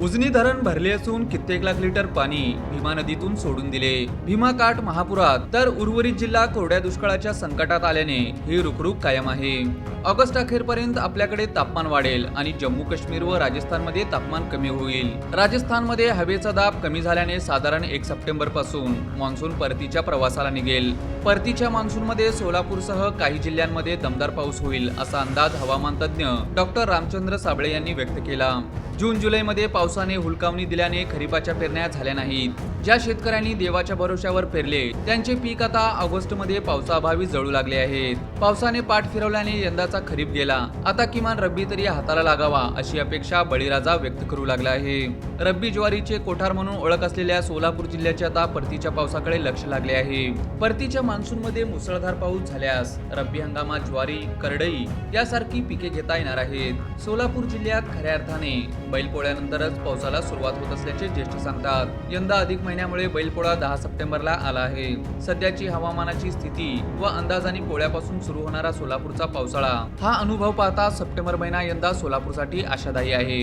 उजनी धरण भरले असून कित्येक लाख लिटर पाणी भीमा नदीतून सोडून दिले। भीमा काठ महापुरात तर उर्वरित जिल्हा कोरड्या दुष्काळाच्या संकटात आल्याने ही रुखरुख कायम आहे। ऑगस्ट अखेरपर्यंत आपल्याकडे तापमान वाढेल आणि जम्मू काश्मीर व राजस्थानमध्ये तापमान कमी होईल। राजस्थानमध्ये हवेचा दाब कमी झाल्याने साधारण 1 सप्टेंबर पासून मान्सून परतीच्या प्रवासाला निघेल। परतीच्या मान्सूनमध्ये सोलापूरसह काही जिल्ह्यांमध्ये दमदार पाऊस होईल असा अंदाज हवामान तज्ज्ञ डॉक्टर रामचंद्र साबळे यांनी व्यक्त केला। जून जुलैमध्ये पावसाने हुलकावणी दिल्याने खरीपाच्या पेरण्या झाल्या नाहीत। ज्या शेतकऱ्यांनी देवाच्या भरोश्यावर पेरले त्यांचे पीक आता ऑगस्टमध्ये पावसाअभावी जळू लागले आहेत। पावसाने पाठ फिरवल्याने यंदाचा खरीप गेला। आता किमान रब्बी तरी हाताला लागावा अशी अपेक्षा बळीराजा व्यक्त करू लागला आहे। रब्बी ज्वारीचे कोठार म्हणून ओळख असलेल्या सोलापूर जिल्ह्याचे आता परतीच्या पावसाकडे लक्ष लागले आहे। परतीच्या मान्सूनमध्ये मुसळधार पाऊस झाल्यास रब्बी हंगामात ज्वारी, करडई यासारखी पिके घेता येणार आहेत। सोलापूर जिल्ह्यात खऱ्या अर्थाने बैलपोळ्यानंतरच पावसाला सुरुवात होत असल्याचे ज्येष्ठ सांगतात। यंदा अधिक महिन्यामुळे बैलपोळा 10 सप्टेंबरला आला आहे। सध्याची हवामानाची स्थिती व अंदाज आणि पोळ्यापासून सुरू होणारा सोलापूरचा पावसाळा हा अनुभव पाहता सप्टेंबर महिना यंदा सोलापूरसाठी आशादायी आहे।